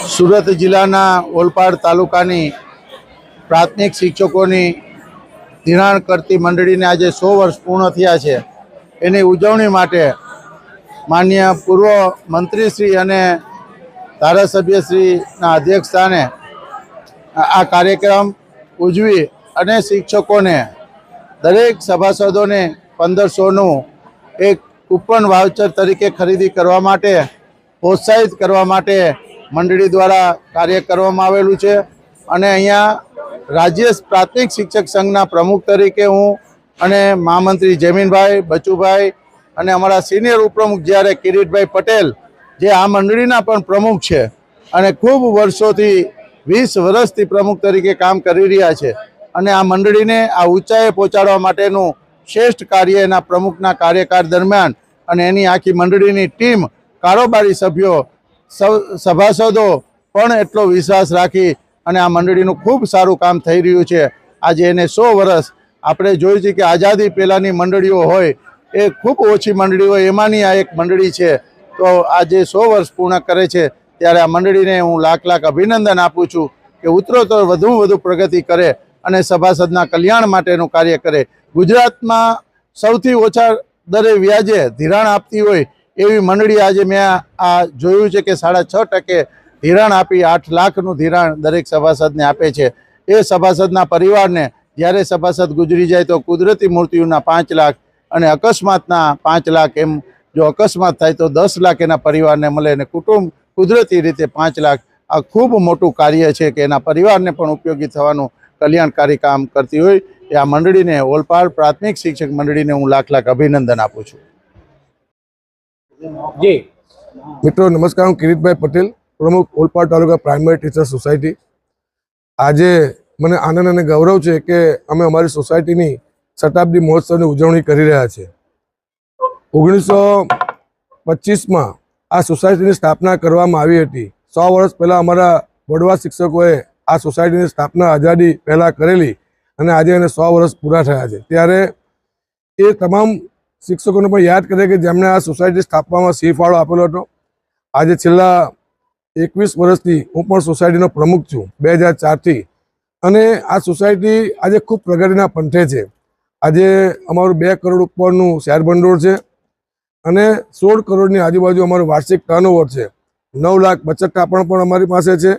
સુરત જિલ્લાના ઓલપાડ તાલુકાની પ્રાથમિક શિક્ષકોની ધિરાણ કરતી મંડળીને આજે 100 વર્ષ પૂર્ણ થયા છે। એની ઉજવણી માટે માનનીય પૂર્વ મંત્રીશ્રી અને ધારાસભ્યશ્રીના અધ્યક્ષસ્થાને આ કાર્યક્રમ ઉજવી અને શિક્ષકોને દરેક સભાસદોને 1500નું એક કૂપન વાઉચર તરીકે ખરીદી કરવા માટે પ્રોત્સાહિત કરવા માટે મંડળી દ્વારા કાર્ય કરવામાં આવેલું છે। અને અહીંયા રાજ્ય પ્રાથમિક શિક્ષક સંઘના પ્રમુખ તરીકે હું અને મહામંત્રી જમીનભાઈ, બચુભાઈ અને અમારા સિનિયર ઉપપ્રમુખ જ્યારે કિરીટભાઈ પટેલ જે આ મંડળીના પણ પ્રમુખ છે અને ખૂબ વર્ષોથી 20 વર્ષથી પ્રમુખ તરીકે કામ કરી રહ્યા છે અને આ મંડળીને આ ઊંચાઈએ પહોંચાડવા માટેનું શ્રેષ્ઠ કાર્ય એના પ્રમુખના કાર્યકાળ દરમિયાન અને એની આખી મંડળીની ટીમ, કારોબારી સભ્યો, સભાસદો પણ એટલો વિશ્વાસ રાખી અને આ મંડળીનું ખૂબ સારું કામ થઈ રહ્યું છે। આજે એને 100 વર્ષ આપણે જોયું છે કે આઝાદી પહેલાંની મંડળીઓ હોય એ ખૂબ ઓછી મંડળી હોય, એમાંની આ એક મંડળી છે। તો આજે 100 વર્ષ પૂર્ણ કરે છે ત્યારે આ મંડળીને હું લાખ અભિનંદન આપું છું કે ઉત્તરોત્તર વધુ પ્રગતિ કરે અને સભાસદના કલ્યાણ માટેનું કાર્ય કરે। ગુજરાતમાં સૌથી ઓછા દરે વ્યાજે ધિરાણ આપતી હોય એવી મંડળી આજે મેં આ જોયું છે કે 6.5% ધિરાણ આપી 8 લાખનું ધિરાણ દરેક સભાસદને આપે છે। એ સભાસદના પરિવારને જ્યારે સભાસદ ગુજરી જાય તો કુદરતી મૃત્યુના 5 લાખ અને અકસ્માતના 5 લાખ, એમ જો અકસ્માત થાય તો 10 લાખ એના પરિવારને મળે અને કુટુંબ કુદરતી રીતે 5 લાખ। આ ખૂબ મોટું કાર્ય છે કે એના પરિવારને પણ ઉપયોગી થવાનું કલ્યાણકારી કામ કરતી હોય એ આ મંડળીને, ઓલપાડ પ્રાથમિક શિક્ષક મંડળીને હું લાખ અભિનંદન આપું છું। જી મિત્રો નમસ્કાર, હું કિરીટભાઈ પટેલ, પ્રમુખ ઓલપાડ તાલુકા પ્રાઇમરી ટીચર સોસાયટી। આજે મને આનંદ અને ગૌરવ છે કે અમે અમારી સોસાયટીની શતાબ્દી મહોત્સવની ઉજવણી કરી રહ્યા છીએ। 1925માં આ સોસાયટીની સ્થાપના કરવામાં આવી હતી। 100 વર્ષ પહેલાં અમારા વડવા શિક્ષકોએ આ સોસાયટીની સ્થાપના આઝાદી પહેલાં કરેલી અને આજે એને 100 વર્ષ પૂરા થયા છે। ત્યારે એ તમામ શિક્ષકોને પણ યાદ કરે કે જેમણે આ સોસાયટી સ્થાપવામાં સિંહ ફાળો આપેલો હતો। આજે છેલ્લા 21 વર્ષથી હું પણ સોસાયટીનો પ્રમુખ છું, 2004થી, અને આ સોસાયટી આજે ખૂબ પ્રગતિના પંથે છે। આજે અમારું 2 કરોડ ઉપરનું શેર ભંડોળ છે અને 16 કરોડની આજુબાજુ અમારું વાર્ષિક ટર્નઓવર છે। 9 લાખ બચત ટાપણ પણ અમારી પાસે છે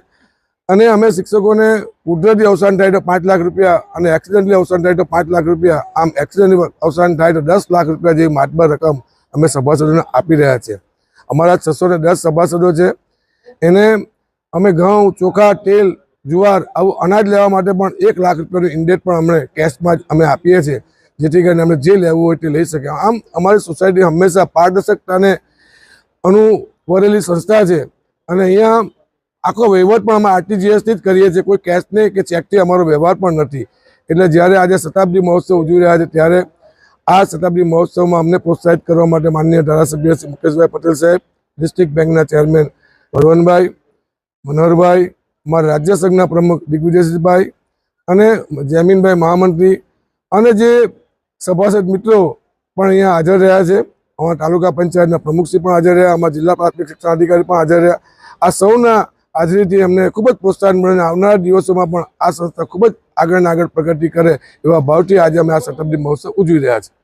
અને અમે શિક્ષકોને કુદરતી અવસાન થાય તો 5 લાખ રૂપિયા અને એક્સિડન્ટલી અવસાન થાય તો 5 લાખ રૂપિયા, આમ એક્સિડન્ટલી અવસાન થાય તો 10 લાખ રૂપિયા જેવી માતબર રકમ અમે સભાસદોને આપી રહ્યા છીએ। અમારા 610 સભાસદો છે, એને અમે ઘઉં, ચોખા, તેલ, જુવાર આવું અનાજ લેવા માટે પણ 1 લાખ રૂપિયાનું ઇન્ડેટ પણ અમે કેશમાં જ અમે આપીએ છીએ, જેથી કરીને અમને જે લેવું હોય તે લઈ શકે। આમ અમારી સોસાયટી હંમેશા પારદર્શકતાને અનુવરેલી સંસ્થા છે અને અહીંયા આખો વહીવટ પણ અમે આરટીજીએસથી જ કરીએ છીએ, કોઈ કેશને કે ચેકથી અમારો વ્યવહાર પણ નથી। એટલે જ્યારે આજે શતાબ્દી મહોત્સવ ઉજવી રહ્યા છે ત્યારે આ શતાબ્દી મહોત્સવમાં અમને પ્રોત્સાહિત કરવા માટે માનનીય ધારાસભ્ય શ્રી મુકેશભાઈ પટેલ સાહેબ, ડિસ્ટ્રિક્ટ બેંકના ચેરમેન ભરવનભાઈ, મનોહરભાઈ, અમારા રાજ્ય સંઘના પ્રમુખ દિગ્વિજયસિંહભાઈ અને જમીનભાઈ મહામંત્રી અને જે સભાસદ મિત્રો પણ અહીંયા હાજર રહ્યા છે। અમારા તાલુકા પંચાયતના પ્રમુખશ્રી પણ હાજર રહ્યા, અમારા જિલ્લા પ્રાથમિક શિક્ષણ અધિકારી પણ હાજર રહ્યા। આ સૌના હાજરીથી અમને ખૂબ જ પ્રોત્સાહન મળે, આવનારા દિવસોમાં પણ આ સંસ્થા ખૂબ જ આગળ પ્રગતિ કરે એવા ભાવથી આજે અમે આ શતાબ્દી મહોત્સવ ઉજવી રહ્યા છીએ।